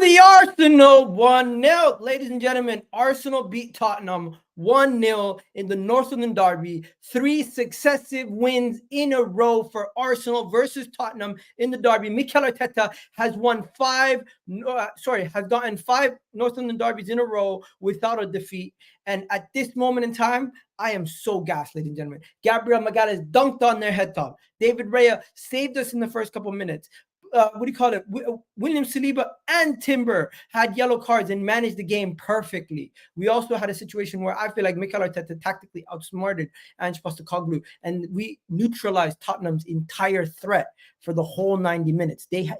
the Arsenal 1-0. Ladies and gentlemen, Arsenal beat Tottenham 1-0 in the North London Derby. 3 successive wins in a row for Arsenal versus Tottenham in the Derby. Mikel Arteta has gotten 5 North London Derbies in a row without a defeat. And at this moment in time, I am so gassed, ladies and gentlemen. Gabriel Magalhaes dunked on their head top. David Raya saved us in the first couple minutes. William Saliba and Timber had yellow cards and managed the game perfectly. We also had a situation where I feel like Mikel Arteta tactically outsmarted Ange Postecoglou, and we neutralized Tottenham's entire threat for the whole 90 minutes. They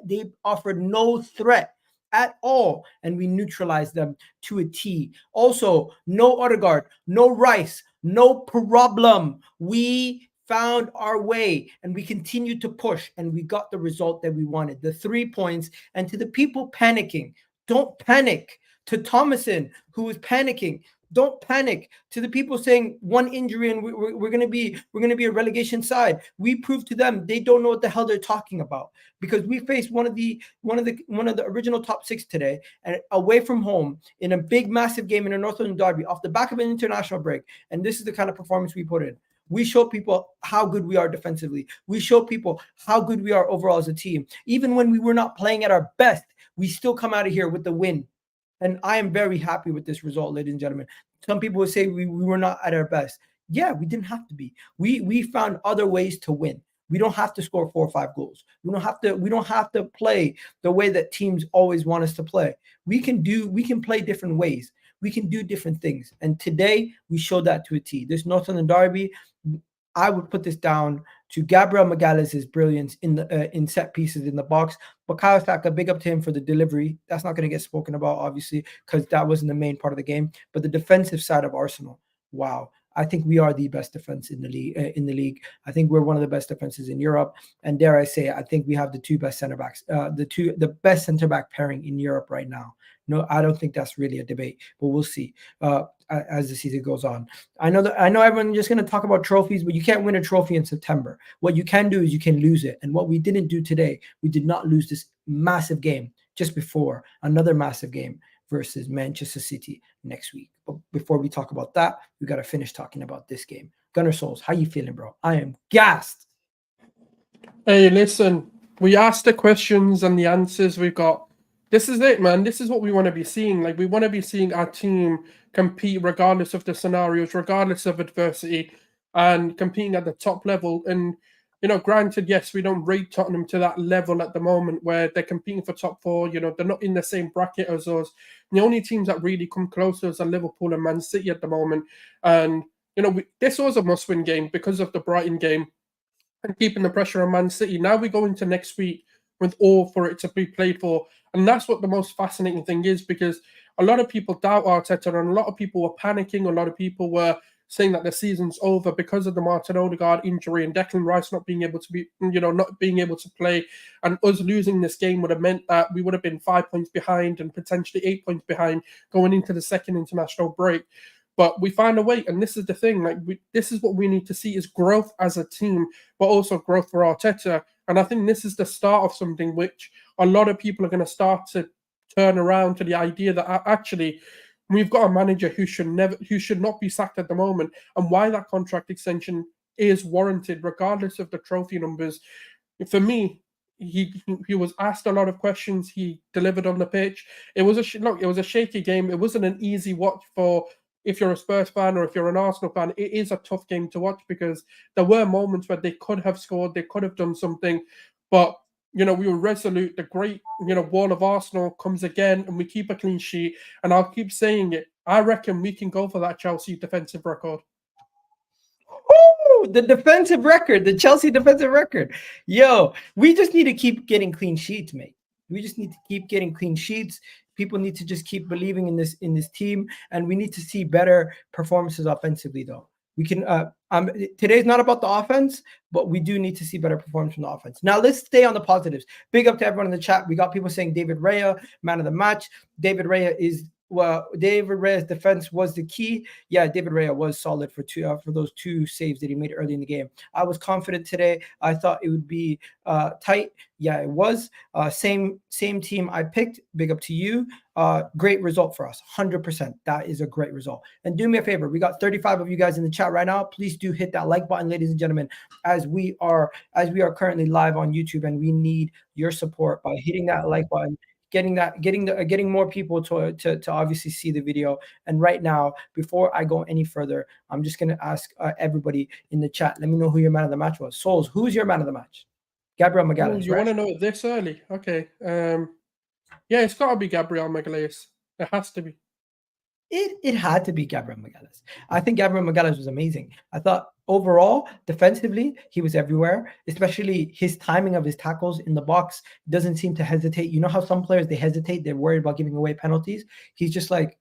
offered no threat at all, and we neutralized them to a T. Also, no Odegaard, no Rice, no problem. We found our way and we continued to push, and we got the result that we wanted, the 3 points. And to the people panicking, don't panic. To Thomason, who was panicking, don't panic. To the people saying 1 injury and we're gonna be a relegation side, we proved to them they don't know what the hell they're talking about, because we faced one of the original top 6 today, and away from home in a big massive game in a North London Derby off the back of an international break. And this is the kind of performance we put in. We show people how good we are defensively. We show people how good we are overall as a team. Even when we were not playing at our best, we still come out of here with the win. And I am very happy with this result, ladies and gentlemen. Some people would say we were not at our best. Yeah, we didn't have to be. We found other ways to win. We don't have to score 4 or 5 goals. We don't have to play the way that teams always want us to play. We can play different ways. We can do different things. And today we showed that to a T. This North London Derby, I would put this down to Gabriel Magalhaes' brilliance in set pieces in the box. Bukayo Saka, big up to him for the delivery. That's not going to get spoken about, obviously, because that wasn't the main part of the game. But the defensive side of Arsenal, wow. I think we are the best defense in the league. I think we're one of the best defenses in Europe. And dare I say, I think we have the 2 best center backs, the best center back pairing in Europe right now. No, I don't think that's really a debate, but we'll see as the season goes on. I know everyone's just going to talk about trophies, but you can't win a trophy in September. What you can do is you can lose it. And what we didn't do today, we did not lose this massive game just before another massive game versus Manchester City next week. But before we talk about that, we got to finish talking about this game. Gunner Souls, how you feeling, bro? I am gassed. Hey, listen, we asked the questions and the answers we got. This is it, man. This is what we want to be seeing. Like, we want to be seeing our team compete regardless of the scenarios, regardless of adversity, and competing at the top level. And, you know, granted, yes, we don't rate Tottenham to that level at the moment where they're competing for top 4. You know, they're not in the same bracket as us. The only teams that really come close to us are Liverpool and Man City at the moment. And, you know, this was a must-win game because of the Brighton game and keeping the pressure on Man City. Now we go into next week with all for it to be played for. And that's what the most fascinating thing is, because a lot of people doubt Arteta and a lot of people were panicking. A lot of people were saying that the season's over because of the Martin Odegaard injury and Declan Rice not being able to play. And us losing this game would have meant that we would have been 5 points behind and potentially 8 points behind going into the second international break. But we find a way, and this is the thing. This is what we need to see, is growth as a team, but also growth for Arteta. And I think this is the start of something which a lot of people are going to start to turn around to the idea that actually we've got a manager who should not be sacked at the moment, and why that contract extension is warranted, regardless of the trophy numbers. For me, he was asked a lot of questions. He delivered on the pitch. It was a shaky game. It wasn't an easy watch for. If you're a Spurs fan or if you're an Arsenal fan, it is a tough game to watch because there were moments where they could have scored, they could have done something, but, you know, we were resolute. The great, you know, wall of Arsenal comes again and we keep a clean sheet. And I'll keep saying it. I reckon we can go for that Chelsea defensive record. Ooh, the defensive record, the Chelsea defensive record. Yo, we just need to keep getting clean sheets, mate. We just need to keep getting clean sheets. People need to just keep believing in this team, and we need to see better performances offensively, though. We can today's not about the offense, but we do need to see better performance from the offense. Now let's stay on the positives. Big up to everyone in the chat. We got people saying David Raya, man of the match. David Raya is well, David Raya's defense was the key. Yeah, David Raya was solid for those two saves that he made early in the game. I was confident today. I thought it would be tight. Yeah, it was. Same team I picked. Big up to you. Great result for us. 100%. That is a great result. And do me a favor. We got 35 of you guys in the chat right now. Please do hit that like button, ladies and gentlemen, as we are currently live on YouTube, and we need your support by hitting that like button, getting more people to obviously see the video. And right now, before I go any further, I'm just gonna ask everybody in the chat, let me know who your man of the match was. Souls, who's your man of the match? Gabriel Oh, Magalhaes, you right? want to know it this early? Okay. Yeah, it's got to be Gabriel Magalhaes. It has to be. It had to be Gabriel Magalhaes. I think Gabriel Magalhaes was amazing. I thought overall, defensively, he was everywhere, especially his timing of his tackles in the box doesn't seem to hesitate. You know how some players, they hesitate, they're worried about giving away penalties. He's just like,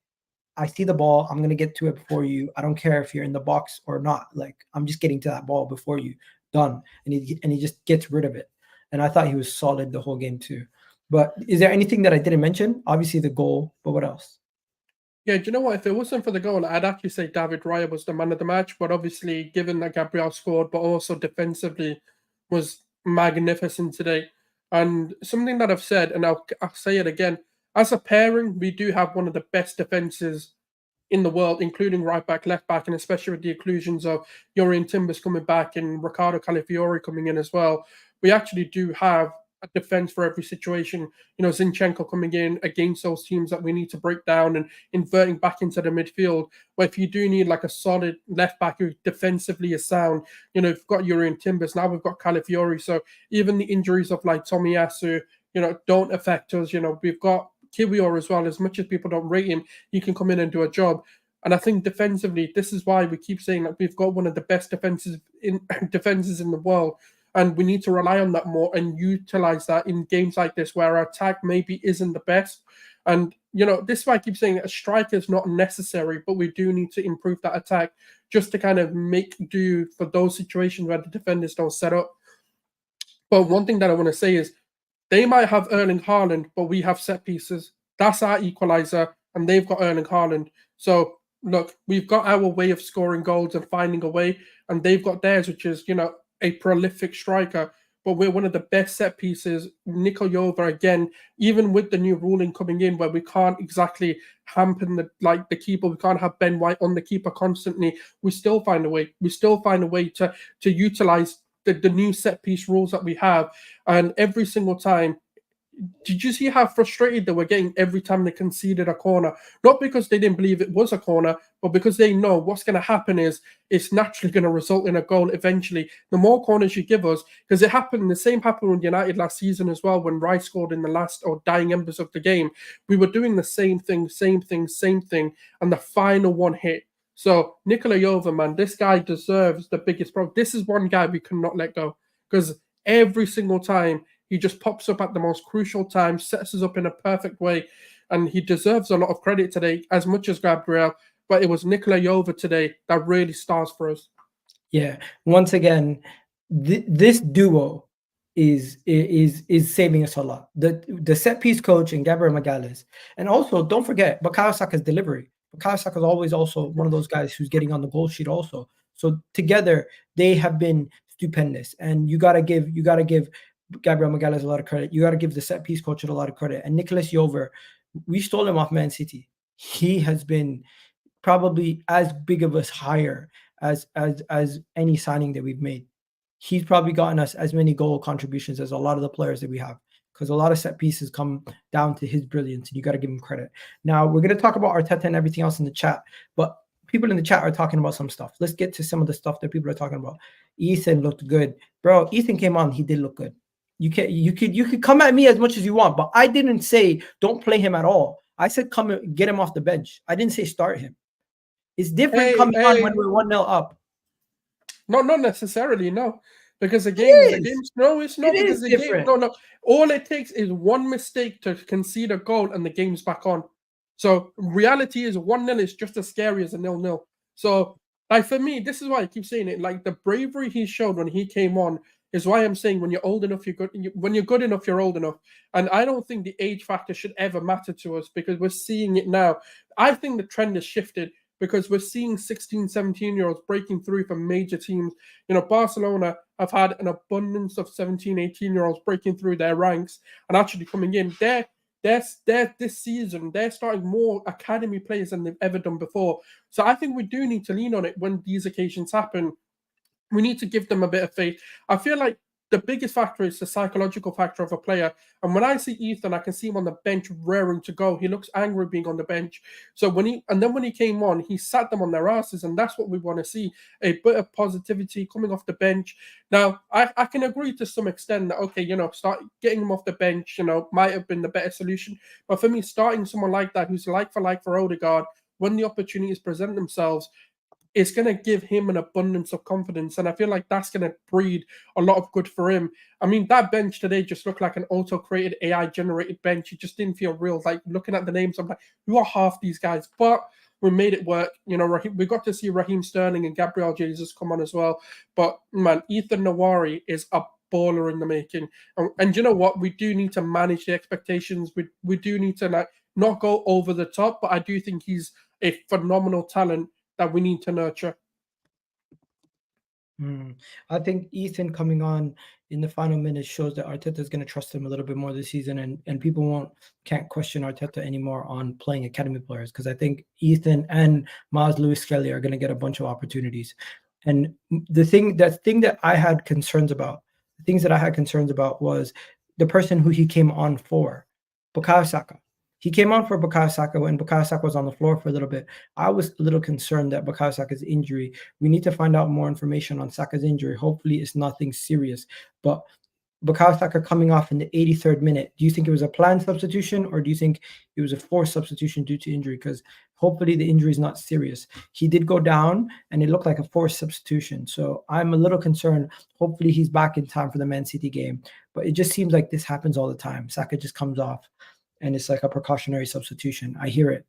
I see the ball, I'm going to get to it before you. I don't care if you're in the box or not. Like, I'm just getting to that ball before you. Done. And he just gets rid of it. And I thought he was solid the whole game too. But is there anything that I didn't mention? Obviously the goal, but what else? Yeah, do you know what? If it wasn't for the goal, I'd actually say David Raya was the man of the match. But obviously, given that Gabriel scored, but also defensively was magnificent today. And something that I've said, and I'll say it again, as a pairing, we do have one of the best defenses in the world, including right back, left back, and especially with the inclusions of Jurrien Timbers coming back and Riccardo Calafiori coming in as well. We actually do have a defense for every situation. You know, Zinchenko coming in against those teams that we need to break down and inverting back into the midfield. But if you do need like a solid left back who defensively is sound, you know, we've got Jurrien Timbers, now we've got Calafiori. So even the injuries of like Tomiyasu, you know, don't affect us. You know, we've got Kiwior as well. As much as people don't rate him, he can come in and do a job. And I think defensively, this is why we keep saying that we've got one of the best defenses in the world. And we need to rely on that more and utilize that in games like this where our attack maybe isn't the best. And, you know, this is why I keep saying a striker is not necessary, but we do need to improve that attack just to kind of make do for those situations where the defenders don't set up. But one thing that I want to say is they might have Erling Haaland, but we have set pieces. That's our equalizer, and they've got Erling Haaland. So, look, we've got our way of scoring goals and finding a way, and they've got theirs, which is, you know, a prolific striker, but we're one of the best set pieces. Mikel Jova, again, even with the new ruling coming in where we can't exactly hamper the keeper, we can't have Ben White on the keeper constantly, we still find a way. We still find a way to utilize the new set piece rules that we have. And every single time, did you see how frustrated they were getting every time they conceded a corner? Not because they didn't believe it was a corner, but because they know what's going to happen is it's naturally going to result in a goal eventually. The more corners you give us, because the same happened with United last season as well when Rice scored in the last or dying embers of the game. We were doing the same thing, and the final one hit. So Nikola Jova, man, this guy deserves the biggest problem. This is one guy we cannot let go because every single time he just pops up at the most crucial time, sets us up in a perfect way, and he deserves a lot of credit today, as much as Gabriel. But it was Nikola Jova today that really stars for us. Yeah, once again, this duo is saving us a lot. The set piece coach and Gabriel Magalhaes, and also don't forget Bukayo Saka's delivery. Bukayo Saka is always also one of those guys who's getting on the goal sheet also. So together they have been stupendous, and you gotta give Gabriel Magalhaes a lot of credit. You got to give the set piece coach a lot of credit. And Nicholas Jover, we stole him off Man City. He has been probably as big of a hire as any signing that we've made. He's probably gotten us as many goal contributions as a lot of the players that we have, because a lot of set pieces come down to his brilliance, and you got to give him credit. Now we're going to talk about Arteta and everything else in the chat, but people in the chat are talking about some stuff. Let's get to some of the stuff that people are talking about. Ethan looked good, bro. Ethan came on, he did look good. You could come at me as much as you want, but I didn't say don't play him at all. I said come and get him off the bench. I didn't say start him. It's different coming on when we're 1-0 up. Not necessarily, no. Because the game's no, it's not, because the game, no. All it takes is one mistake to concede a goal and the game's back on. So reality is 1-0 is just as scary as a 0-0. So like for me, this is why I keep saying it. Like the bravery he showed when he came on, is why I'm saying when you're old enough, you're good. When you're good enough, you're old enough. And I don't think the age factor should ever matter to us because we're seeing it now. I think the trend has shifted because we're seeing 16, 17-year-olds breaking through for major teams. Barcelona have had an abundance of 17, 18-year-olds breaking through their ranks and actually coming in. This season, they're starting more academy players than they've ever done before. So I think we do need to lean on it when these occasions happen. We need to give them a bit of faith. I feel like the biggest factor is the psychological factor of a player. And when I see Ethan, I can see him on the bench raring to go. He looks angry being on the bench. So when he came on, he sat them on their asses, and that's what we want to see. A bit of positivity coming off the bench. Now, I can agree to some extent that, okay, start getting him off the bench, might have been the better solution. But for me, starting someone like that, who's like for Odegaard, when the opportunities present themselves, it's going to give him an abundance of confidence. And I feel like that's going to breed a lot of good for him. I mean, that bench today just looked like an auto-created, AI-generated bench. It just didn't feel real. Like, looking at the names, I'm like, who are half these guys? But we made it work. We got to see Raheem Sterling and Gabriel Jesus come on as well. But, man, Ethan Nwauri is a baller in the making. And you know what? We do need to manage the expectations. We do need to not go over the top, but I do think he's a phenomenal talent that we need to nurture. I think Ethan coming on in the final minutes shows that Arteta is going to trust him a little bit more this season, and people can't question Arteta anymore on playing academy players, because I think Ethan and Miles Lewis-Skelly are going to get a bunch of opportunities. And the thing that I had concerns about, was the person who he came on for, Bukayo Saka. He came on for Bukayo Saka when Bukayo Saka was on the floor for a little bit. I was a little concerned that Bukayo Saka's injury, we need to find out more information on Saka's injury. Hopefully it's nothing serious. But Bukayo Saka coming off in the 83rd minute, do you think it was a planned substitution, or do you think it was a forced substitution due to injury? Because hopefully the injury is not serious. He did go down and it looked like a forced substitution. So I'm a little concerned. Hopefully he's back in time for the Man City game. But it just seems like this happens all the time. Saka just comes off and it's like a precautionary substitution. I hear it.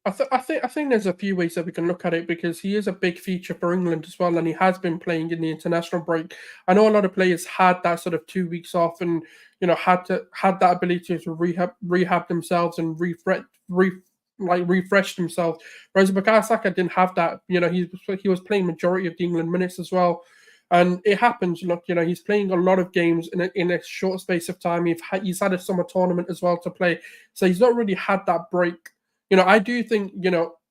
I think there's a few ways that we can look at it, because he is a big feature for England as well, and he has been playing in the international break. I know a lot of players had that sort of 2 weeks off, and had that ability to rehab themselves and refresh themselves. Whereas Bukayo Saka didn't have that. He was playing majority of the England minutes as well. And it happens. Look, he's playing a lot of games in a short space of time. He's had a summer tournament as well to play, so he's not really had that break. I do think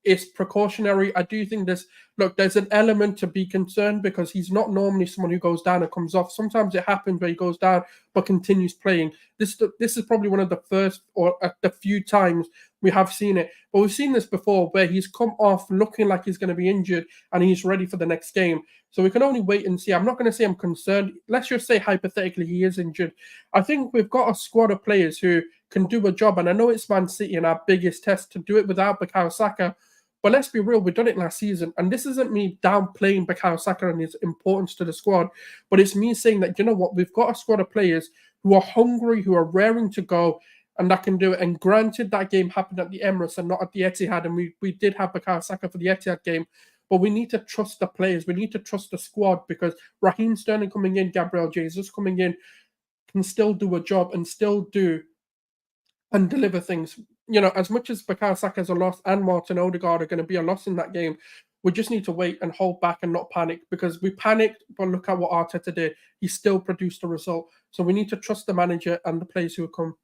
it's precautionary. I do think there's an element to be concerned, because he's not normally someone who goes down and comes off. Sometimes it happens where he goes down but continues playing. This is probably one of the first or the few times we have seen it. But we've seen this before, where he's come off looking like he's going to be injured and he's ready for the next game. So we can only wait and see. I'm not going to say I'm concerned. Let's just say hypothetically he is injured. I think we've got a squad of players who can do a job. And I know it's Man City and our biggest test to do it without Bukayo Saka. But let's be real, we've done it last season. And this isn't me downplaying Bukayo Saka and his importance to the squad. But it's me saying that, we've got a squad of players who are hungry, who are raring to go, and that can do it. And granted, that game happened at the Emirates and not at the Etihad. And we did have Bukayo Saka for the Etihad game. But we need to trust the players. We need to trust the squad, because Raheem Sterling coming in, Gabriel Jesus coming in, can still do a job and still do and deliver things. As much as Bukayo Saka is a loss and Martin Odegaard are going to be a loss in that game, we just need to wait and hold back and not panic, because we panicked, but look at what Arteta did. He still produced a result. So we need to trust the manager and the players who will come.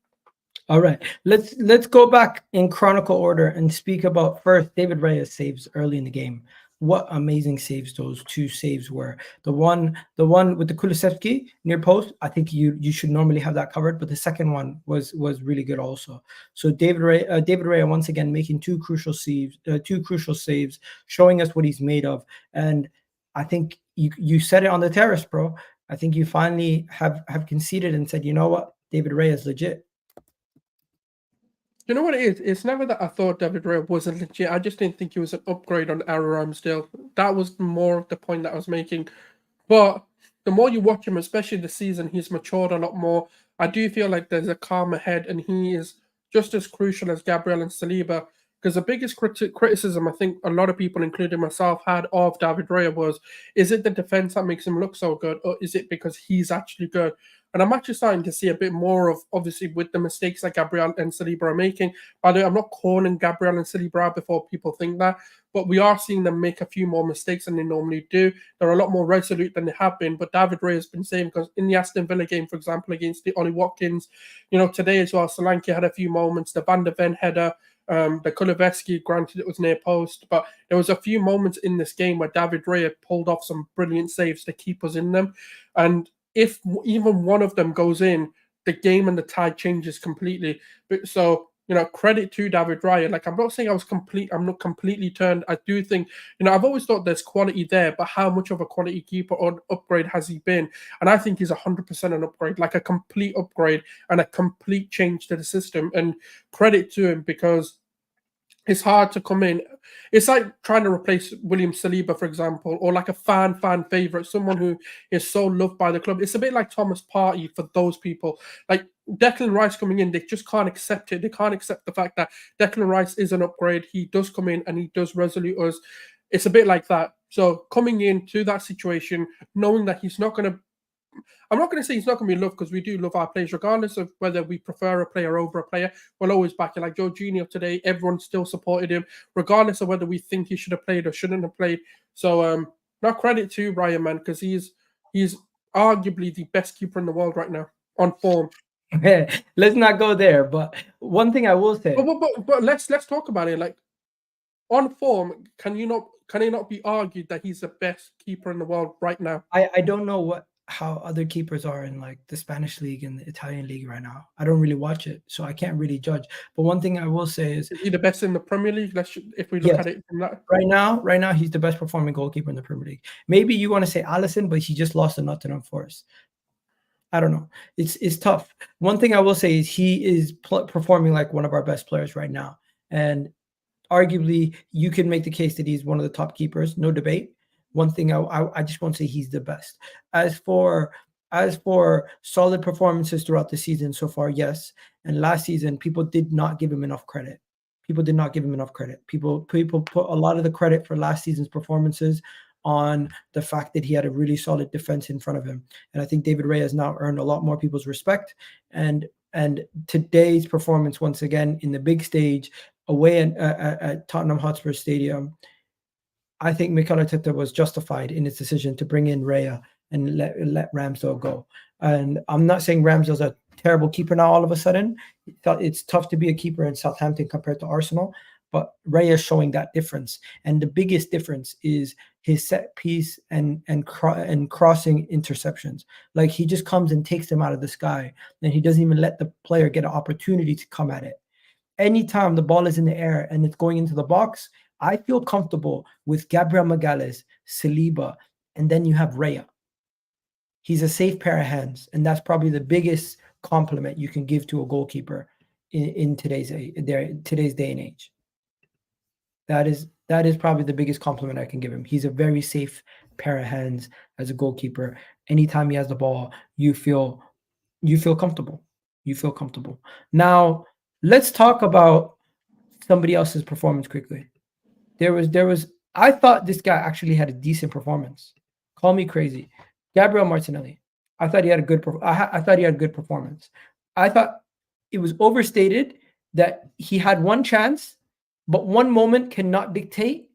All right, let's go back in chronicle order and speak about first David Raya's saves early in the game. What amazing saves those two saves were. The one with the Kulusevski near post, I think you should normally have that covered, but the second one was really good also. So David Raya once again making two crucial saves, showing us what he's made of. And I think you said it on the terrace, bro. I think you finally have conceded and said, you know what, David Raya is legit. You know what it is? It's never that I thought David Raya wasn't legit. I just didn't think he was an upgrade on Aaron Ramsdale. That was more of the point that I was making. But the more you watch him, especially this season, he's matured a lot more. I do feel like there's a calmer head, and he is just as crucial as Gabriel and Saliba. because the biggest criticism I think a lot of people, including myself, had of David Raya was, is it the defense that makes him look so good, or is it because he's actually good? And I'm actually starting to see a bit more of, obviously, with the mistakes that Gabriel and Saliba are making. By the way, I'm not calling Gabriel and Saliba out before people think that, but we are seeing them make a few more mistakes than they normally do. They're a lot more resolute than they have been. But David Raya has been saying, because in the Aston Villa game, for example, against the Ollie Watkins, today as well, Solanke had a few moments, the Van der Ven header, the Kulusevski, granted it was near post, but there was a few moments in this game where David Raya pulled off some brilliant saves to keep us in them. And if even one of them goes in, the game and the tide changes completely. But so, credit to David Raya. Like, I'm not saying I'm not completely turned. I do think, I've always thought there's quality there, but how much of a quality keeper or upgrade has he been? And I think he's 100% an upgrade, like a complete upgrade and a complete change to the system. And credit to him, because it's hard to come in. It's like trying to replace William Saliba, for example, or like a fan favorite, someone who is so loved by the club. It's a bit like Thomas Partey for those people. Like Declan Rice coming in, they just can't accept it. They can't accept the fact that Declan Rice is an upgrade. He does come in and he does resolute us. It's a bit like that. So coming into that situation, knowing that he's not going to, I'm not going to say he's not going to be loved, because we do love our players, regardless of whether we prefer a player over a player. We'll always back it. Like Jorginho today, everyone still supported him, regardless of whether we think he should have played or shouldn't have played. So, not credit to Ryan, man, because he's arguably the best keeper in the world right now on form. Let's not go there. But one thing I will say, but let's talk about it. Like, on form, can it not be argued that he's the best keeper in the world right now? I don't know how other keepers are in like the Spanish league and the Italian league right now. I don't really watch it, so I can't really judge. But one thing I will say is he the best in the Premier League? If we look at it from that. Right now, he's the best performing goalkeeper in the Premier League. Maybe you want to say Alisson, but he just lost to Nottingham Forest. I don't know. It's tough. One thing I will say is he is performing like one of our best players right now. And arguably, you can make the case that he's one of the top keepers, no debate. One thing I just won't say he's the best. As for solid performances throughout the season so far, yes. And last season, people did not give him enough credit. People put a lot of the credit for last season's performances on the fact that he had a really solid defense in front of him. And I think David Raya has now earned a lot more people's respect. And today's performance, once again, in the big stage, away at Tottenham Hotspur Stadium, I think Mikel Arteta was justified in his decision to bring in Raya and let Ramsdale go. And I'm not saying Ramsdale's a terrible keeper now all of a sudden. It's tough to be a keeper in Southampton compared to Arsenal, but Raya is showing that difference. And the biggest difference is his set piece and crossing interceptions. Like, he just comes and takes them out of the sky, and he doesn't even let the player get an opportunity to come at it. Anytime the ball is in the air and it's going into the box, I feel comfortable with Gabriel Magalhaes, Saliba, and then you have Raya. He's a safe pair of hands, and that's probably the biggest compliment you can give to a goalkeeper in today's day and age. That is probably the biggest compliment I can give him. He's a very safe pair of hands as a goalkeeper. Anytime he has the ball, you feel comfortable. You feel comfortable. Now, let's talk about somebody else's performance quickly. I thought this guy actually had a decent performance. Call me crazy. Gabriel Martinelli. I thought he had a good performance. I thought it was overstated that he had one chance, but one moment cannot dictate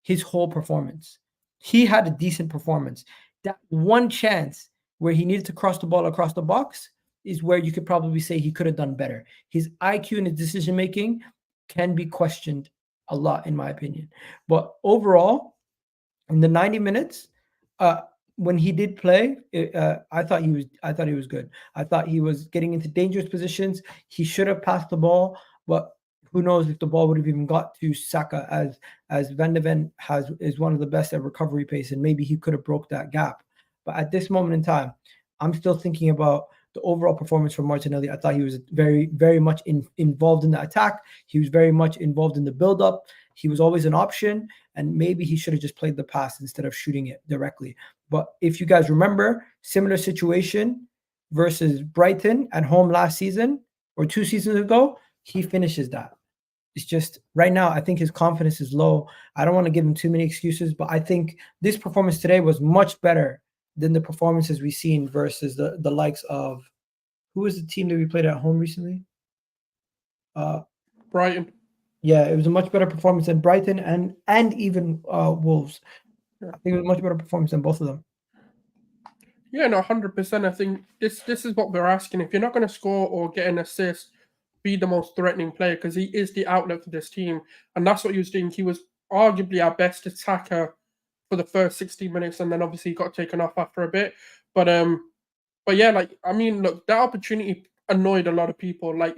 his whole performance. He had a decent performance. That one chance where he needed to cross the ball across the box is where you could probably say he could have done better. His IQ and his decision-making can be questioned a lot, in my opinion. But overall, in the 90 minutes, when he did play, I thought he was good. I thought he was getting into dangerous positions. He should have passed the ball, but who knows if the ball would have even got to Saka, as Van de Ven is one of the best at recovery pace, and maybe he could have broke that gap. But at this moment in time, I'm still thinking about the overall performance from Martinelli. I thought he was very, very much involved in the attack. He was very much involved in the build-up. He was always an option, and maybe he should have just played the pass instead of shooting it directly. But if you guys remember, similar situation versus Brighton at home last season or 2 seasons ago, he finishes that. it's just right now, I think his confidence is low. I don't want to give him too many excuses, but I think this performance today was much better than the performances we've seen versus the likes of who was the team that we played at home recently? Brighton. Yeah, it was a much better performance than Brighton and even Wolves. Yeah. I think it was a much better performance than both of them. Yeah, no, 100%. I think this is what we're asking. If you're not going to score or get an assist, be the most threatening player, because he is the outlet for this team, and that's what he was doing. He was arguably our best attacker for the first 60 minutes, and then obviously he got taken off after a bit. But yeah, like, I mean, look, that opportunity annoyed a lot of people. Like,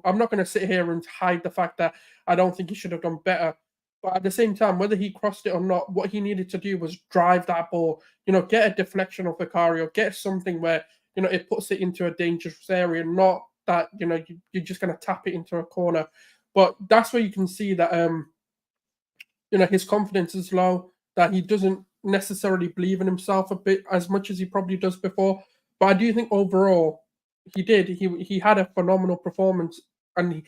I'm not going to sit here and hide the fact that I don't think he should have done better. But at the same time, whether he crossed it or not, what he needed to do was drive that ball, get a deflection of Vicario, get something where, it puts it into a dangerous area, not that, you're just going to tap it into a corner. But that's where you can see that, his confidence is low, that he doesn't necessarily believe in himself a bit as much as he probably does before. But I do think overall he did. He had a phenomenal performance, and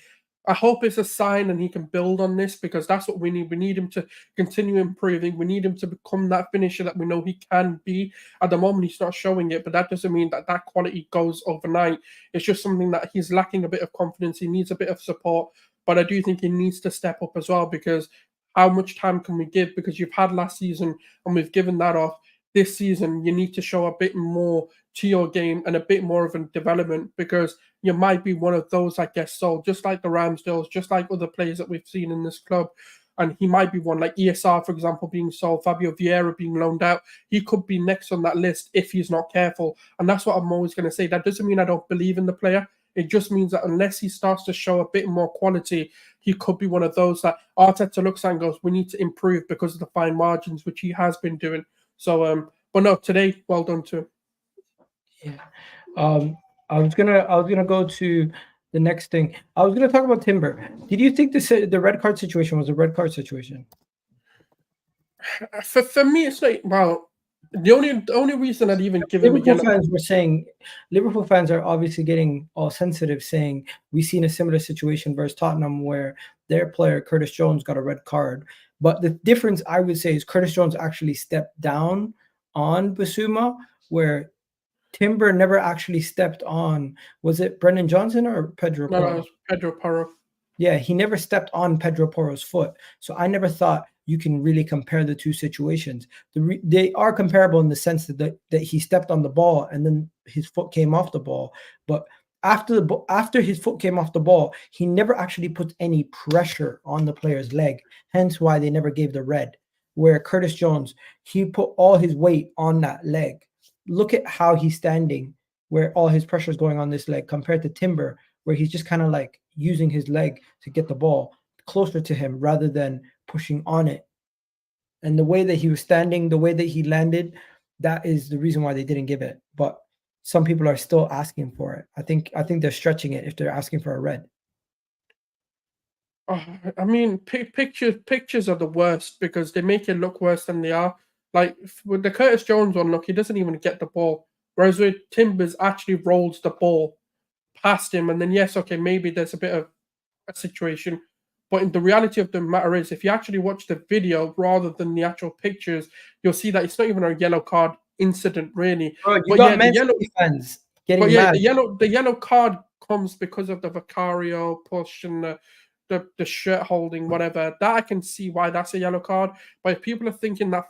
I hope it's a sign and he can build on this, because that's what we need. We need him to continue improving. We need him to become that finisher that we know he can be. At the moment, he's not showing it, but that doesn't mean that that quality goes overnight. It's just something that he's lacking a bit of confidence. He needs a bit of support, but I do think he needs to step up as well, because how much time can we give? Because you've had last season and we've given that off. This season, you need to show a bit more to your game and a bit more of a development, because you might be one of those that gets sold, just like the Ramsdales, just like other players that we've seen in this club. And he might be one, like ESR, for example, being sold, Fabio Vieira being loaned out. He could be next on that list if he's not careful. And that's what I'm always going to say. That doesn't mean I don't believe in the player. It just means that unless he starts to show a bit more quality, he could be one of those that Arteta looks at and goes, we need to improve because of the fine margins, which he has been doing. So, but no, today, well done to him. Yeah. I was gonna go to the next thing. I was gonna talk about Timber. Did you think the red card situation was a red card situation? For me, it's like, well, the only reason I'd even give him a yellow. Liverpool fans are obviously getting all sensitive, saying we've seen a similar situation versus Tottenham where their player Curtis Jones got a red card. But the difference, I would say, is Curtis Jones actually stepped down on Bissouma, where Timber never actually stepped on. Was it Brendan Johnson or Pedro Porro? No, it was Pedro Porro. Yeah, he never stepped on Pedro Porro's foot. So I never thought you can really compare the two situations. They are comparable in the sense that he stepped on the ball and then his foot came off the ball. But after his foot came off the ball, he never actually put any pressure on the player's leg. Hence why they never gave the red. Where Curtis Jones, he put all his weight on that leg. Look at how he's standing, where all his pressure is going on this leg, compared to Timber, where he's just kind of like using his leg to get the ball closer to him rather than pushing on it. And the way that he was standing, the way that he landed, that is the reason why they didn't give it. But some people are still asking for it. I think they're stretching it if they're asking for a red. I mean, pictures are the worst because they make it look worse than they are. Like with the Curtis Jones one, look, he doesn't even get the ball. Whereas with Timbers, actually rolls the ball past him, and then yes, okay, maybe there's a bit of a situation. But in the reality of the matter is, if you actually watch the video rather than the actual pictures, you'll see that it's not even a yellow card incident, really. Bro, but yeah, the yellow fans getting but yeah, mad. the yellow card comes because of the Vicario push and the shirt holding, whatever. That I can see why that's a yellow card. But if people are thinking that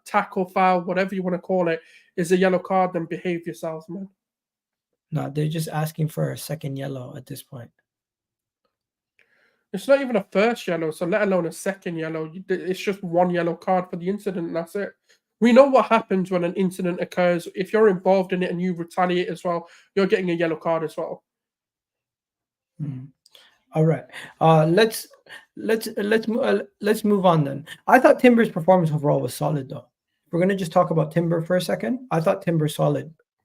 tackle foul, whatever you want to call it, is a yellow card, then behave yourselves, man. No, they're just asking for a second yellow at this point. It's not even a first yellow, so let alone a second yellow. It's just one yellow card for the incident, and that's it. We know what happens when an incident occurs. If you're involved in it and you retaliate as well, you're getting a yellow card as well. All right. Let's move on then. I thought Timber's performance overall was solid, though. We're gonna just talk about Timber for a second. I thought Timber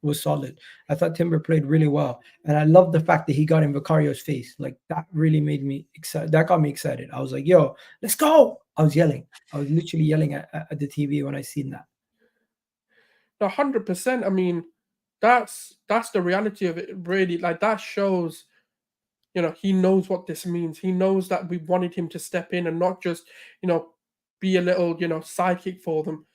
was solid. I thought Timber played really well, and I love the fact that he got in Vicario's face. Like that really made me excited. That got me excited. I was like, "Yo, let's go!" I was yelling. I was literally yelling at the TV when I seen that. 100%. I mean, that's the reality of it. Really, like that shows he knows what this means. He knows that we wanted him to step in and not just, be a little, sidekick for them.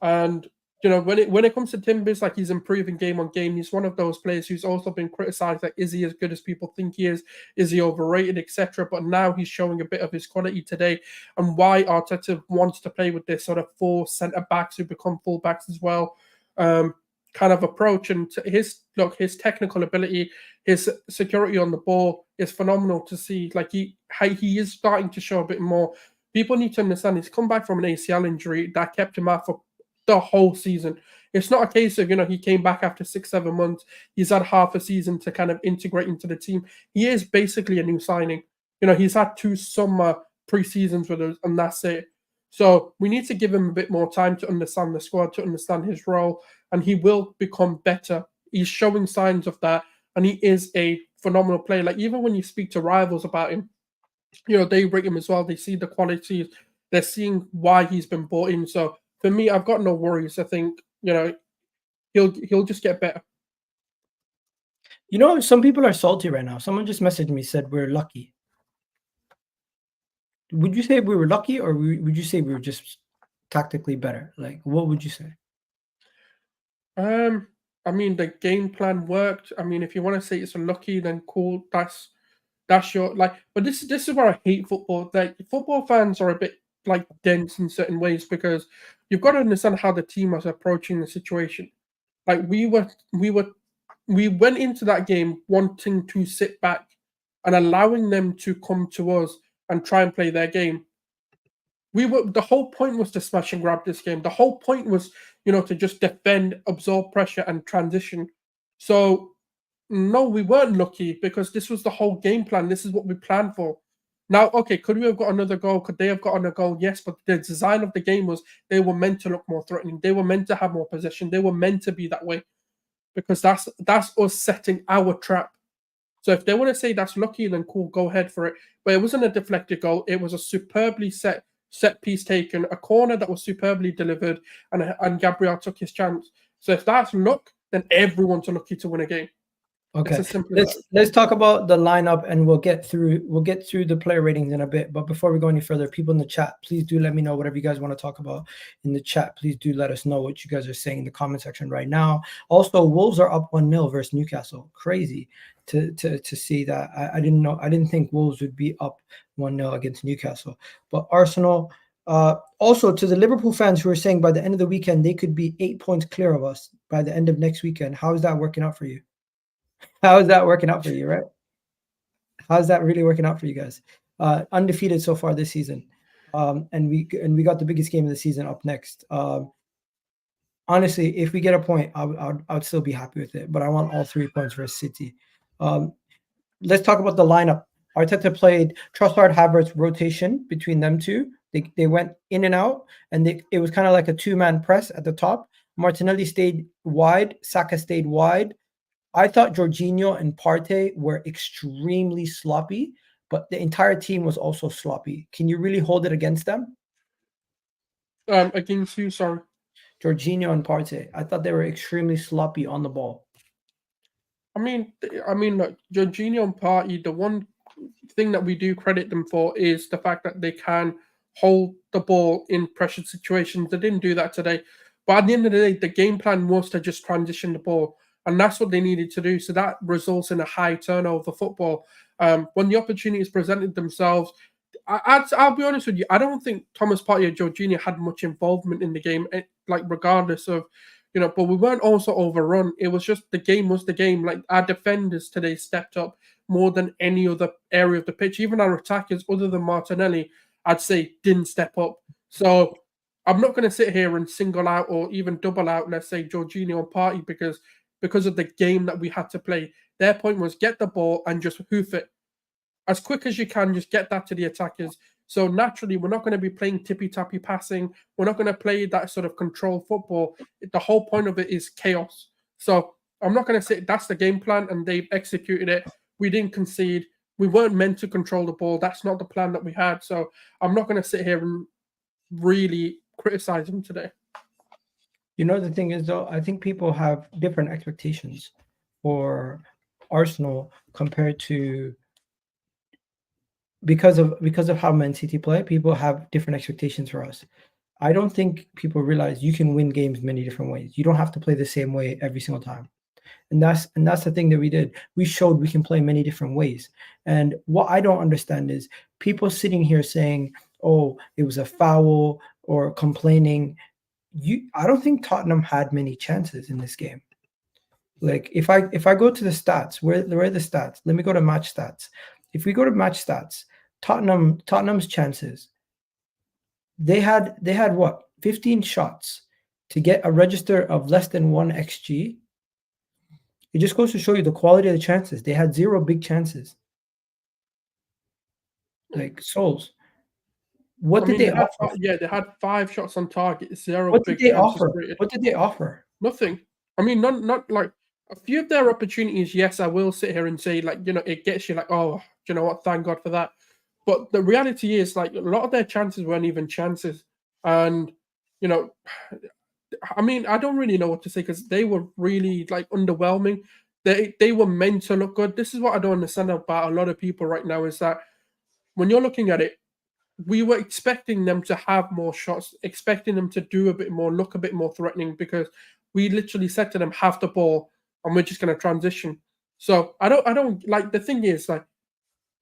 And when it comes to Timbers, like he's improving game on game. He's one of those players who's also been criticized. Like, is he as good as people think he is? Is he overrated, etc.? But now he's showing a bit of his quality today, and why Arteta wants to play with this sort of 4 centre backs who become full backs as well, kind of approach. And his technical ability, his security on the ball is phenomenal to see. Like he is starting to show a bit more. People need to understand he's come back from an ACL injury that kept him out for the whole season. It's not a case of, he came back after 6-7 months. He's had half a season to kind of integrate into the team. He is basically a new signing. He's had 2 summer pre-seasons with us, and that's it. So we need to give him a bit more time to understand the squad, to understand his role, and he will become better. He's showing signs of that, and he is a phenomenal player. Like, even when you speak to rivals about him, they rate him as well. They see the qualities. They're seeing why he's been brought in. So for me, I've got no worries. I think, he'll just get better. Some people are salty right now. Someone just messaged me, said we're lucky. Would you say we were lucky, or would you say we were just tactically better? Like, what would you say? I mean, the game plan worked. I mean, if you want to say it's lucky, then cool. That's your but this is where I hate football. Like, football fans are a bit like dense in certain ways, because you've got to understand how the team was approaching the situation. Like, we went into that game wanting to sit back and allowing them to come to us and try and play their game. The whole point was to smash and grab this game. The whole point was, to just defend, absorb pressure, and transition. So no, we weren't lucky, because this was the whole game plan. This is what we planned for. Now, okay, could we have got another goal? Could they have gotten a goal? Yes, but the design of the game was they were meant to look more threatening. They were meant to have more possession. They were meant to be that way, because that's us setting our trap. So if they want to say that's lucky, then cool, go ahead for it. But it wasn't a deflected goal. It was a superbly set piece taken, a corner that was superbly delivered, and Gabriel took his chance. So if that's luck, then everyone's lucky to win a game. Okay, let's talk about the lineup, and we'll get through the player ratings in a bit. But before we go any further, people in the chat, please do let me know whatever you guys want to talk about in the chat. Please do let us know what you guys are saying in the comment section right now. Also, Wolves are up 1-0 versus Newcastle. Crazy to see that. I didn't think Wolves would be up 1-0 against Newcastle. But Arsenal, also to the Liverpool fans who are saying by the end of the weekend they could be 8 points clear of us by the end of next weekend. How is that working out for you? How is that working out for you, right? How's that really working out for you guys? Undefeated so far this season. And we got the biggest game of the season up next. Honestly, if we get a point, I'd still be happy with it. But I want all 3 points versus City. Let's talk about the lineup. Arteta played Trossard, Havertz rotation between them two. They went in and out, and it was kind of like a 2-man press at the top. Martinelli stayed wide. Saka stayed wide. I thought Jorginho and Partey were extremely sloppy, but the entire team was also sloppy. Can you really hold it against them? Against who, sorry? Jorginho and Partey. I thought they were extremely sloppy on the ball. I mean, look, Jorginho and Partey, the one thing that we do credit them for is the fact that they can hold the ball in pressured situations. They didn't do that today. But at the end of the day, the game plan was to just transition the ball. And that's what they needed to do. So that results in a high turnover football. When the opportunities presented themselves, I'll be honest with you, I don't think Thomas Partey or Jorginho had much involvement in the game, like regardless of, but we weren't also overrun. It was just the game was the game. Like, our defenders today stepped up more than any other area of the pitch. Even our attackers, other than Martinelli, I'd say didn't step up. So I'm not going to sit here and single out or even double out, let's say, Jorginho and Partey because of the game that we had to play. Their point was get the ball and just hoof it as quick as you can, just get that to the attackers. So naturally, we're not going to be playing tippy-tappy passing. We're not going to play that sort of control football. The whole point of it is chaos. So I'm not going to say that's the game plan, and they've executed it. We didn't concede. We weren't meant to control the ball. That's not the plan that we had. So I'm not going to sit here and really criticize them today. The thing is, though, I think people have different expectations for Arsenal compared to because of how Man City play, people have different expectations for us. I don't think people realize you can win games many different ways. You don't have to play the same way every single time. And that's the thing that we did. We showed we can play many different ways. And what I don't understand is people sitting here saying, "Oh, it was a foul," or complaining. I don't think Tottenham had many chances in this game. Like if I go to the stats, where are the stats? Let me go to match stats. If we go to match stats, Tottenham's chances, they had what, 15 shots to get a register of less than 1 xg. It just goes to show you the quality of the chances. They had 0 big chances. Like souls. What did they offer? They had 5 shots on target, 0 What did big they chances offer? created. What did they offer? Nothing. I mean, not like a few of their opportunities. Yes, I will sit here and say, like, it gets you like, oh, you know what? Thank God for that. But the reality is, like, a lot of their chances weren't even chances, and I mean, I don't really know what to say because they were really like underwhelming. They were meant to look good. This is what I don't understand about a lot of people right now is that when you're looking at it, we were expecting them to have more shots, expecting them to do a bit more, look a bit more threatening because we literally said to them, have the ball and we're just going to transition. So I don't like the thing is like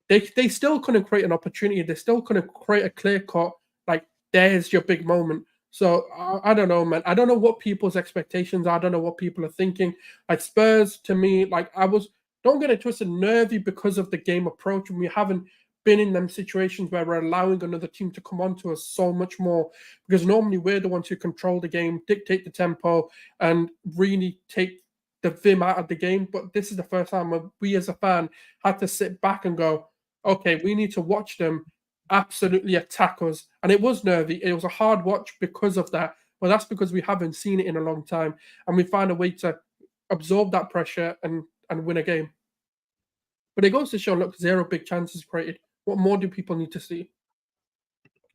they still couldn't create an opportunity. They still couldn't create a clear cut. Like there's your big moment. So I don't know, man. I don't know what people's expectations are. I don't know what people are thinking. Like Spurs, to me, like don't get it twisted, nervy because of the game approach, and we haven't been in them situations where we're allowing another team to come on to us so much more. Because normally we're the ones who control the game, dictate the tempo, and really take the vim out of the game. But this is the first time where we as a fan had to sit back and go, okay, we need to watch them absolutely attack us. And it was nervy. It was a hard watch because of that. But that's because we haven't seen it in a long time. And we find a way to absorb that pressure and win a game. But it goes to show, look, 0 big chances created. What more do people need to see?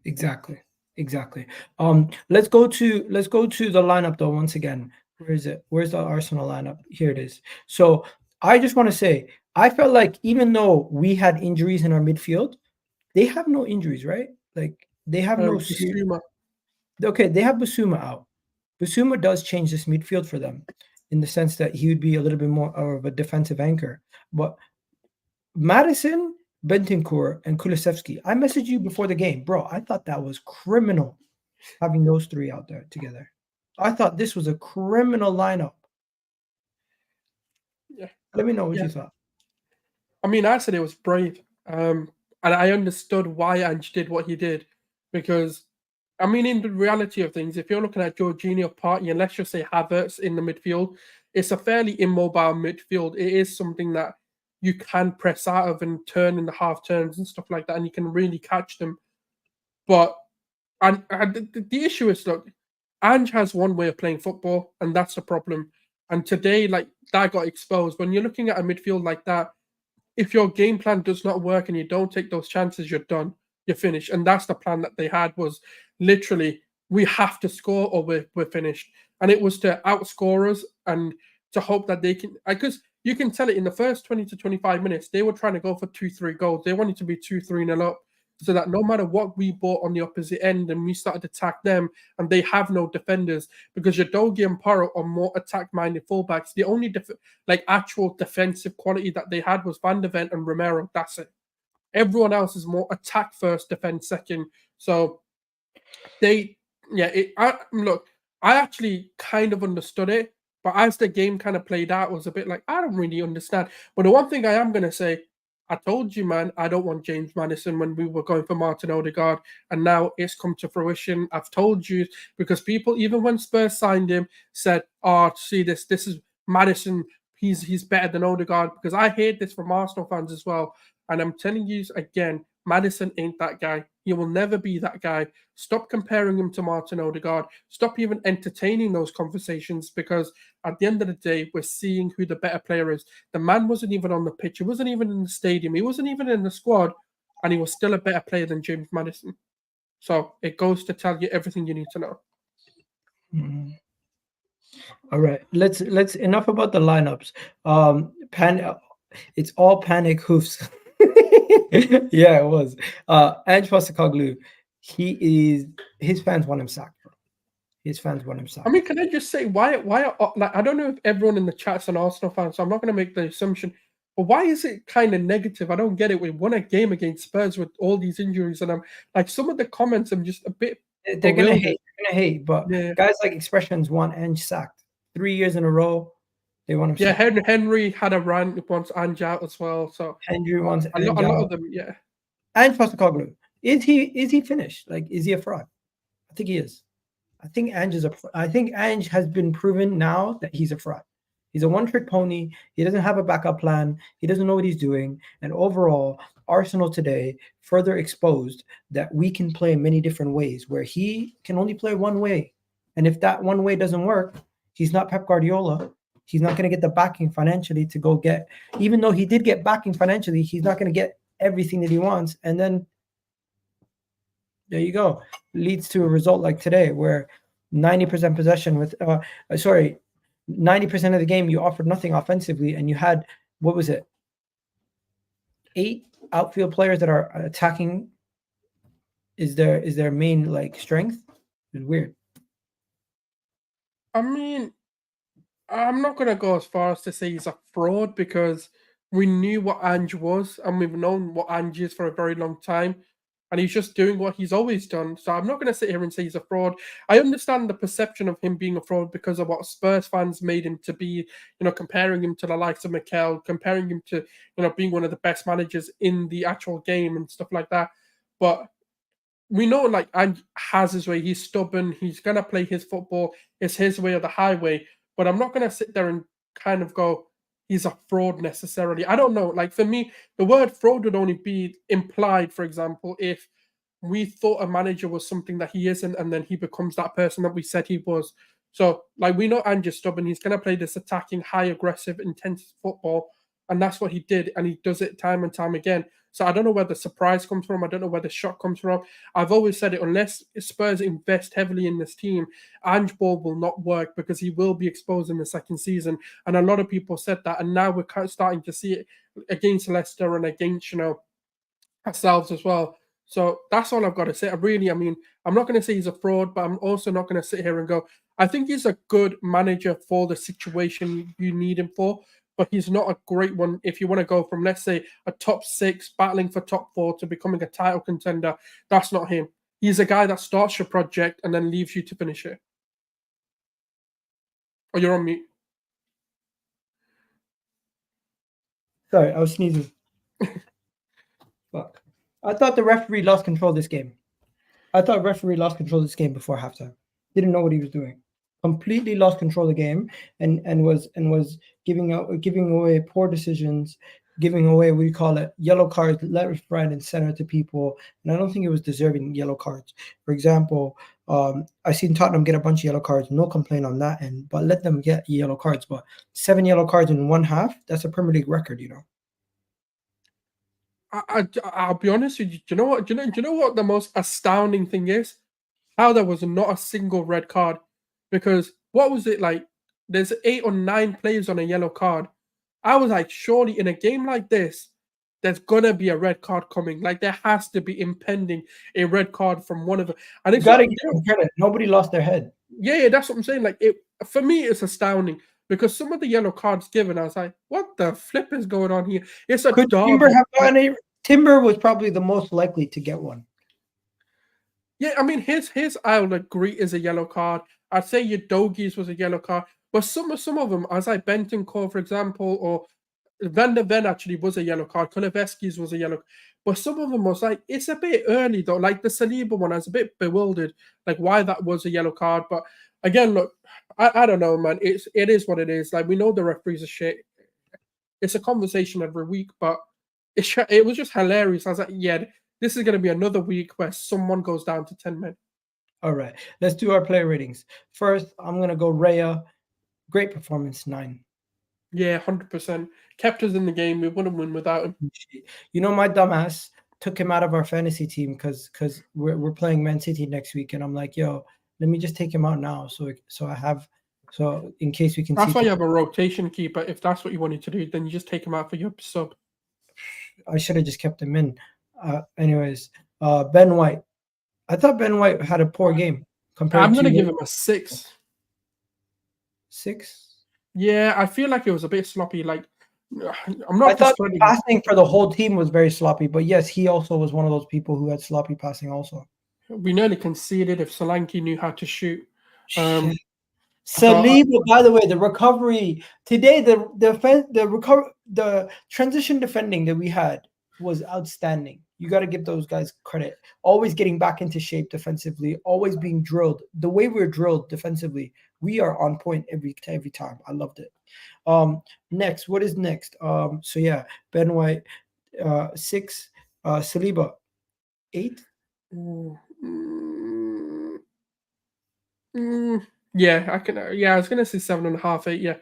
Exactly. Let's go to the lineup though once again. Where is it? Where's the Arsenal lineup? Here it is. So I just want to say, I felt like even though we had injuries in our midfield, they have no injuries, right? Like they have no Okay, they have Basuma out. Basuma does change this midfield for them in the sense that he would be a little bit more of a defensive anchor. But Madison, Bentancur, and Kulusevski, I messaged you before the game, bro. I thought that was criminal having those 3 out there together. I thought this was a criminal lineup. Yeah. Let me know what you thought. I mean, I said it was brave. And I understood why Ange did what he did. Because, I mean, in the reality of things, if you're looking at Jorginho, Partey, and let's just say Havertz in the midfield, it's a fairly immobile midfield. It is something that you can press out of and turn in the half turns and stuff like that, and you can really catch them. But the issue is, look, Ange has one way of playing football, and that's the problem. And today, like, that got exposed. When you're looking at a midfield like that, if your game plan does not work and you don't take those chances, you're done. You're finished. And that's the plan that they had, was literally, we have to score or we're finished. And it was to outscore us and to hope that they can, because you can tell it in the first 20 to 25 minutes, they were trying to go for 2-3 goals. They wanted to be 2-3-0 up, so that no matter what we bought on the opposite end and we started to attack them, and they have no defenders, because Udogie and Porro are more attack-minded fullbacks. The only actual defensive quality that they had was Van der Ven and Romero. That's it. Everyone else is more attack first, defense second. So look, I actually kind of understood it, but as the game kind of played out, it was a bit like, I don't really understand. But the one thing I am going to say, I told you, man, I don't want James Maddison when we were going for Martin Odegaard, and now it's come to fruition. I've told you, because people, even when Spurs signed him, said, oh, see this is Maddison, he's better than Odegaard, because I heard this from Arsenal fans as well. And I'm telling you again, Maddison ain't that guy. He will never be that guy. Stop comparing him to Martin Odegaard. Stop even entertaining those conversations, because at the end of the day, we're seeing who the better player is. The man wasn't even on the pitch. He wasn't even in the stadium. He wasn't even in the squad, and he was still a better player than James Maddison. So it goes to tell you everything you need to know. Mm-hmm. All right, let's enough about the lineups. It's all panic hoofs. Yeah, it was. Ange Postecoglou, his fans want him sacked, bro. His fans want him I sacked. mean, can I just say why like I don't know if everyone in the chat's an Arsenal fan, so I'm not going to make the assumption. But why is it kind of negative? I don't get it. We won a game against Spurs with all these injuries, and I'm like some of the comments. I'm just a bit They're gonna bewildered. hate. They're gonna hate. But Yeah, guys like Expressions want Ange sacked 3 years in a row. They want him yeah. sacked. Henry had a rant once Ange out as well. So Henry wants a Ange lot out. of them, yeah. Ange Postecoglou, is he finished? Like, is he a fraud? I think he is. I think Ange has been proven now that he's a fraud. He's a one-trick pony. He doesn't have a backup plan. He doesn't know what he's doing. And overall, Arsenal today further exposed that we can play many different ways where he can only play one way. And if that one way doesn't work, he's not Pep Guardiola. He's not going to get the backing financially to go get, even though he did get backing financially, he's not going to get everything that he wants. And then there you go. Leads to a result like today where 90% possession with 90% of the game you offered nothing offensively, and you had, what was it, 8 outfield players that are attacking is their main like strength. It's weird. I mean, I'm not going to go as far as to say he's a fraud because we knew what Ange was and we've known what Ange is for a very long time. And he's just doing what he's always done. So I'm not going to sit here and say he's a fraud. I understand the perception of him being a fraud because of what Spurs fans made him to be, comparing him to the likes of Mikel, comparing him to, being one of the best managers in the actual game and stuff like that. But we know, like, Ange has his way. He's stubborn. He's going to play his football. It's his way or the highway. But I'm not going to sit there and kind of go, he's a fraud necessarily. I don't know. Like, for me, the word fraud would only be implied, for example, if we thought a manager was something that he isn't, and then he becomes that person that we said he was. So, like, we know Ange is stubborn. He's going to play this attacking, high aggressive, intense football. And that's what he did. And he does it time and time again. So I don't know where the surprise comes from. I don't know where the shock comes from. I've always said it, unless Spurs invest heavily in this team, Ange Ball will not work because he will be exposed in the second season. And a lot of people said that. And now we're kind of starting to see it against Leicester and against, ourselves as well. So that's all I've got to say. I'm not going to say he's a fraud, but I'm also not going to sit here and go, I think he's a good manager for the situation you need him for. But he's not a great one if you want to go from, let's say, a top 6 battling for top 4 to becoming a title contender. That's not him. He's a guy that starts your project and then leaves you to finish it. Oh, you're on mute. Sorry, I was sneezing. Fuck. I thought the referee lost control of this game. Before halftime. Didn't know what he was doing. Completely lost control of the game and was giving away poor decisions, giving away, we call it, yellow cards left, right, and center to people. And I don't think it was deserving yellow cards. For example, I seen Tottenham get a bunch of yellow cards. No complaint on that end, but let them get yellow cards. But 7 yellow cards in one half, that's a Premier League record, I'll be honest with you. Do you know what? Do you know what the most astounding thing is? How there was not a single red card. Because what was it like? There's 8 or 9 players on a yellow card. I was like, surely in a game like this, there's gonna be a red card coming. Like there has to be impending a red card from one of them. And it's gotta give them credit. Nobody lost their head. Yeah, that's what I'm saying. Like for me, it's astounding because some of the yellow cards given, I was like, what the flip is going on here? It's a Could Timber have gotten a Timber was probably the most likely to get one. Yeah, I mean, his I'll agree is a yellow card. I'd say your Dogies was a yellow card, but some of them, as like Bentancur, for example, or Van der Ven actually was a yellow card. Kuleveski's was a yellow, but some of them was like it's a bit early though. Like the Saliba one, I was a bit bewildered, like why that was a yellow card. But again, look, I don't know, man. It is what it is. Like we know the referees are shit. It's a conversation every week, but it was just hilarious. I was like, yeah. This is going to be another week where someone goes down to 10 men. All right. Let's do our player ratings. First, I'm going to go Raya. Great performance, 9. Yeah, 100%. Kept us in the game. We wouldn't win without him. My dumbass took him out of our fantasy team because we're playing Man City next week. And I'm like, yo, let me just take him out now. So in case we can That's why you have a rotation keeper. If that's what you wanted to do, then you just take him out for your sub. I should have just kept him in. Anyways, Ben White. I thought Ben White had a poor game compared I'm to gonna give him a 6. 6. Yeah, I feel like it was a bit sloppy. Like, I'm I not thought the discrediting. passing for the whole team was very sloppy, but yes, he also was one of those people who had sloppy passing also. We nearly conceded if Solanke knew how to shoot. Shit. Saliba, by the way, the recovery today, the transition defending that we had was outstanding. You got to give those guys credit. Always getting back into shape defensively, always being drilled. The way we're drilled defensively, we are on point every time. I loved it. Next, what is next? So yeah, Ben White, 6, Saliba, 8. Yeah, I can. Yeah, I was gonna say 7.5, 8. Yeah,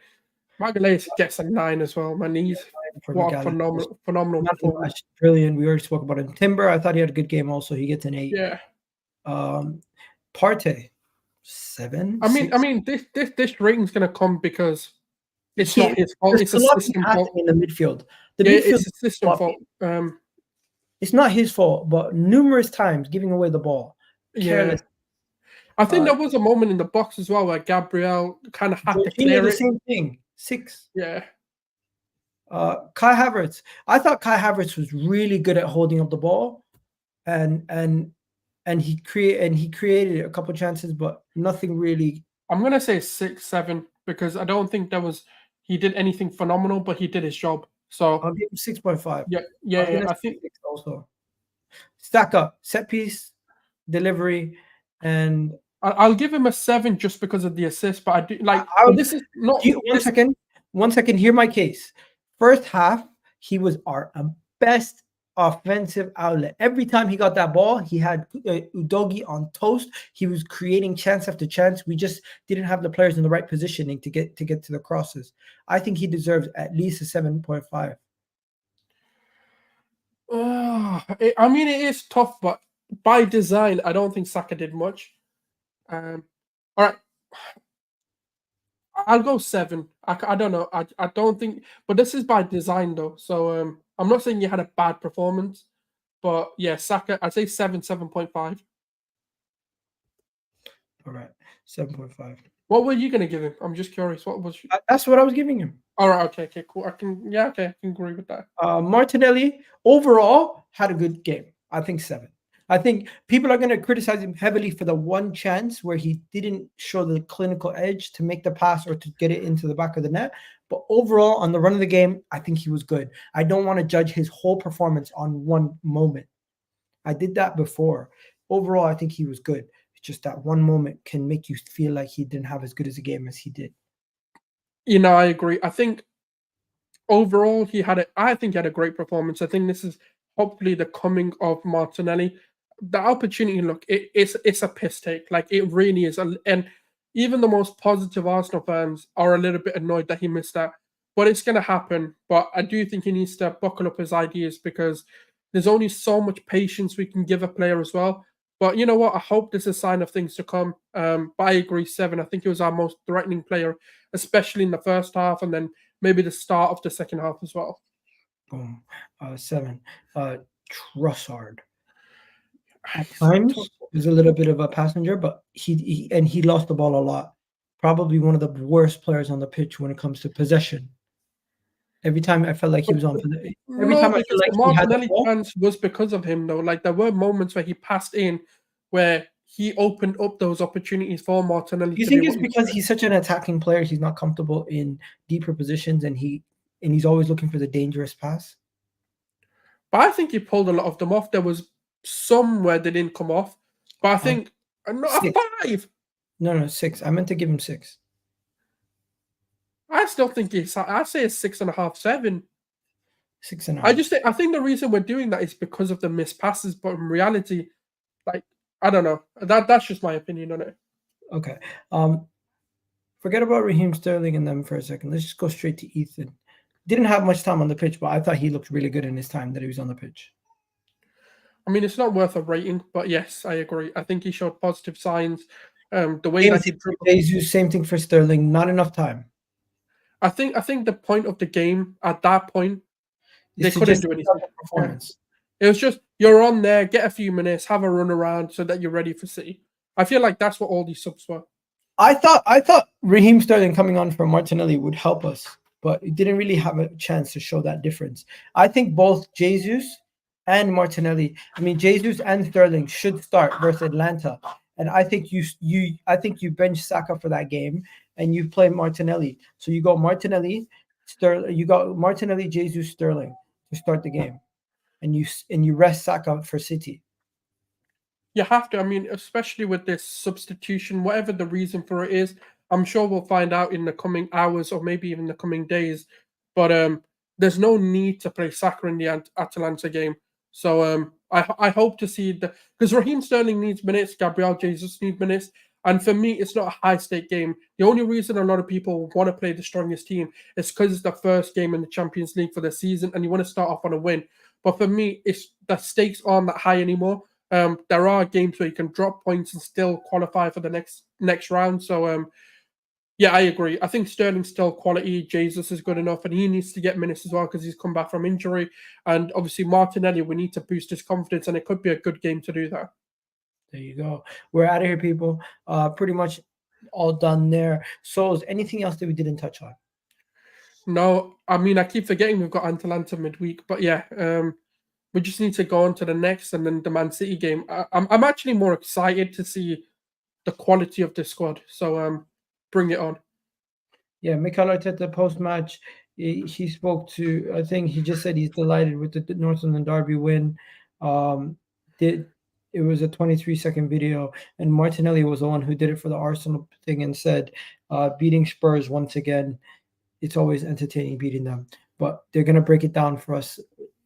Magalhaes gets a 9 as well. Man, he's what a phenomenal performance. Much. Brilliant. We already spoke about him. Timber, I thought he had a good game. Also, he gets an 8. Yeah. Partey, 7. I mean, this rating's gonna come because it's not his fault. It's a system fault in the midfield. It's a system fault. It's not his fault, but numerous times giving away the ball. Careless. Yeah. I think there was a moment in the box as well where Gabriel kind of had to clear the it. same thing. 6. Yeah. Kai Havertz. I thought Kai Havertz was really good at holding up the ball, and he created a couple chances, but nothing really. I'm gonna say 6, 7 because I don't think he did anything phenomenal, but he did his job. So I'll give him 6.5. Yeah. I think 6 also. Saka, set piece, delivery, and I'll give him a 7 just because of the assist. But I do like this is not. One second. Hear my case. First half, he was our best offensive outlet. Every time he got that ball, he had Udogie on toast. He was creating chance after chance. We just didn't have the players in the right positioning to get to the crosses. I think he deserves at least a 7.5. I mean, it is tough, but by design, I don't think Saka did much. All right, I'll go 7. I don't know. I don't think, but this is by design though. So I'm not saying you had a bad performance, but yeah, Saka, I'd say 7, 7.5. All right, 7.5. What were you gonna give him? I'm just curious. What was? That's what I was giving him. All right, okay, cool. I can agree with that. Martinelli overall had a good game. I think 7. I think people are going to criticize him heavily for the one chance where he didn't show the clinical edge to make the pass or to get it into the back of the net. But overall, on the run of the game, I think he was good. I don't want to judge his whole performance on one moment. I did that before. Overall, I think he was good. It's just that one moment can make you feel like he didn't have as good as a game as he did. I agree. I think overall he had a great performance. I think this is hopefully the coming of Martinelli. The opportunity, look, it's a piss take. Like, it really is. And even the most positive Arsenal fans are a little bit annoyed that he missed that. But it's going to happen. But I do think he needs to buckle up his ideas because there's only so much patience we can give a player as well. But you know what? I hope this is a sign of things to come. But I agree, 7. I think he was our most threatening player, especially in the first half and then maybe the start of the second half as well. Boom. 7. Trossard. At times, was a little bit of a passenger, but he lost the ball a lot. Probably one of the worst players on the pitch when it comes to possession. Every time I felt like he was on. Every time I felt like Martinelli chance was because of him though. Like, there were moments where he passed in, where he opened up those opportunities for Martinelli. Do you think it's because he's such an attacking player, he's not comfortable in deeper positions, and he's always looking for the dangerous pass? But I think he pulled a lot of them off. There was some where they didn't come off, but I think not a 5. No, 6. I meant to give him 6. I still think I'd say a 6.5, 7. 6.5. I think the reason we're doing that is because of the missed passes, but in reality, like, I don't know. That's just my opinion on it. Okay. Forget about Raheem Sterling and them for a second. Let's just go straight to Ethan. Didn't have much time on the pitch, but I thought he looked really good in his time that he was on the pitch. I mean, it's not worth a rating, but yes, I agree. I think he showed positive signs. The way that he Jesus, same thing for Sterling. Not enough time. I think the point of the game at that point, They couldn't do anything. Performance. It was just, you're on there, get a few minutes, have a run around so that you're ready for City. I feel like that's what all these subs were. I thought Raheem Sterling coming on for Martinelli would help us, but it didn't really have a chance to show that difference. I think both Jesus and Martinelli, Jesus and Sterling should start versus Atlanta. And I think you bench Saka for that game and you play Martinelli. So you go Martinelli, Sterling, you got Martinelli, Jesus, Sterling to start the game. And you rest Saka for City. You have to. Especially with this substitution, whatever the reason for it is, I'm sure we'll find out in the coming hours or maybe even the coming days. But there's no need to play Saka in the Atalanta game. So I hope to see because Raheem Sterling needs minutes, Gabriel Jesus needs minutes. And for me, it's not a high-stake game. The only reason a lot of people want to play the strongest team is because it's the first game in the Champions League for the season and you want to start off on a win. But for me, the stakes aren't that high anymore. There are games where you can drop points and still qualify for the next round. So, yeah, I agree. I think Sterling's still quality. Jesus is good enough, and he needs to get minutes as well because he's come back from injury. And obviously, Martinelli, we need to boost his confidence, and it could be a good game to do that. There you go. We're out of here, people. Pretty much all done there. So, is anything else that we didn't touch on? No, I keep forgetting we've got Atalanta midweek, but yeah, we just need to go on to the next and then the Man City game. I'm actually more excited to see the quality of this squad. So bring it on. Yeah, Mikel Arteta post-match, he spoke to, I think he just said he's delighted with the North London Derby win. It was a 23-second video, and Martinelli was the one who did it for the Arsenal thing and said, beating Spurs once again, it's always entertaining beating them. But they're going to break it down for us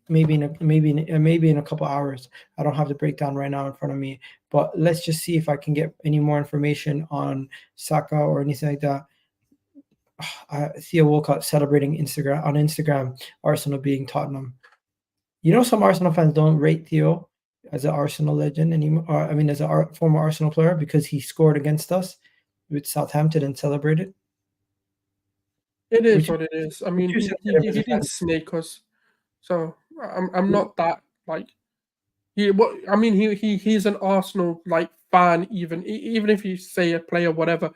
maybe in a couple hours. I don't have the breakdown right now in front of me, but let's just see if I can get any more information on Saka or anything like that. Theo Walcott celebrating on Instagram, Arsenal beating Tottenham. Some Arsenal fans don't rate Theo as an Arsenal legend anymore. As a former Arsenal player because he scored against us with Southampton and celebrated. It is what it is. He didn't snake us, so I'm not that like. He's an Arsenal fan, even if you say a player whatever,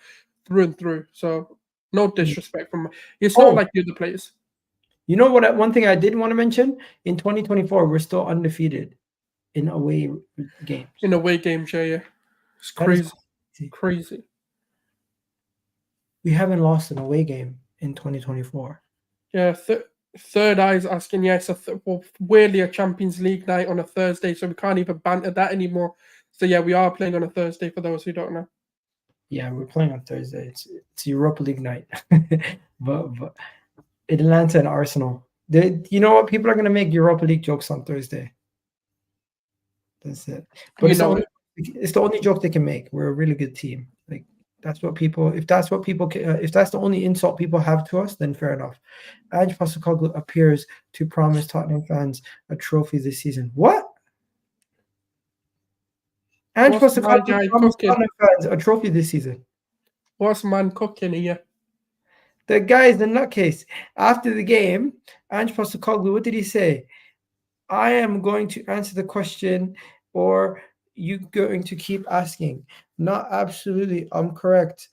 through and through. So no disrespect from. It's not like the other players. You know what? One thing I did want to mention in 2024, we're still undefeated in away games. In away games, yeah, it's crazy. Crazy. We haven't lost an away game in 2024. Yeah, Third Eye's asking, yes, weirdly a Champions League night on a Thursday, so we can't even banter that anymore. So yeah, we are playing on a Thursday for those who don't know. Yeah, we're playing on Thursday. It's Europa League night. but Atlanta and Arsenal. You know what? People are going to make Europa League jokes on Thursday. That's it. But it's the only joke they can make. We're a really good team. That's what people. If that's the only insult people have to us, then fair enough. Ange Postecoglou appears to promise Tottenham fans a trophy this season. What? Ange Postecoglou promised Tottenham fans a trophy this season. What's man cooking here? The guy is the nutcase. After the game, Ange Postecoglou, what did he say? I am going to answer the question, or you going to keep asking? Not absolutely. I'm correct.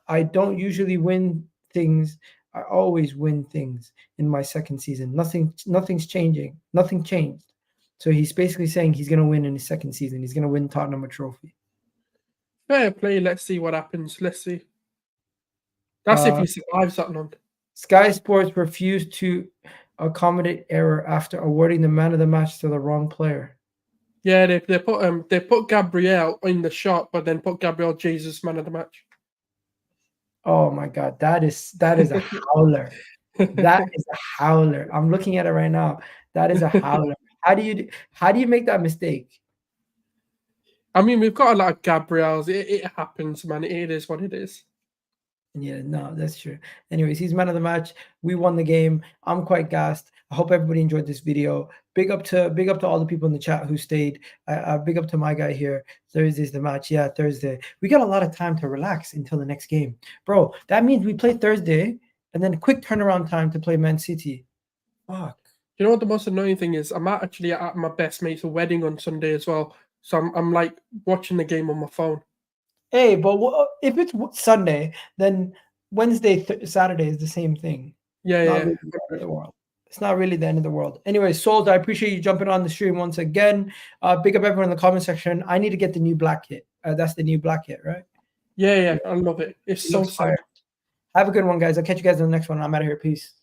I don't usually win things. I always win things in my second season. Nothing's changing. Nothing changed. So he's basically saying he's going to win in his second season. He's going to win Tottenham a trophy. Fair play. Let's see what happens. Let's see. That's if he survives that long. Sky Sports refused to accommodate error after awarding the man of the match to the wrong player. Yeah, they put Gabriel in the shot, but then put Gabriel Jesus man of the match. Oh my God, that is a howler. That is a howler. I'm looking at it right now. That is a howler. How do you make that mistake? We've got a lot of Gabriels. It happens, man. It is what it is. Yeah, no, that's true. Anyways, he's man of the match. We won the game. I'm quite gassed. I hope everybody enjoyed this video. Big up to all the people in the chat who stayed. Big up to my guy here. Thursday's the match. Yeah, Thursday. We got a lot of time to relax until the next game. Bro, that means we play Thursday and then a quick turnaround time to play Man City. Fuck. You know what the most annoying thing is? I'm actually at my best mate's wedding on Sunday as well. So I'm like watching the game on my phone. Hey, but if it's Sunday, then Wednesday, Saturday is the same thing. Yeah, Not yeah. really the end of the world. It's not really the end of the world. Anyway, Sold, I appreciate you jumping on the stream once again. Big up everyone in the comment section. I need to get the new black kit. That's the new black kit, right? Yeah, I love it. It's so looks fire. sad. Have a good one, guys. I'll catch you guys in the next one. I'm out of here. Peace.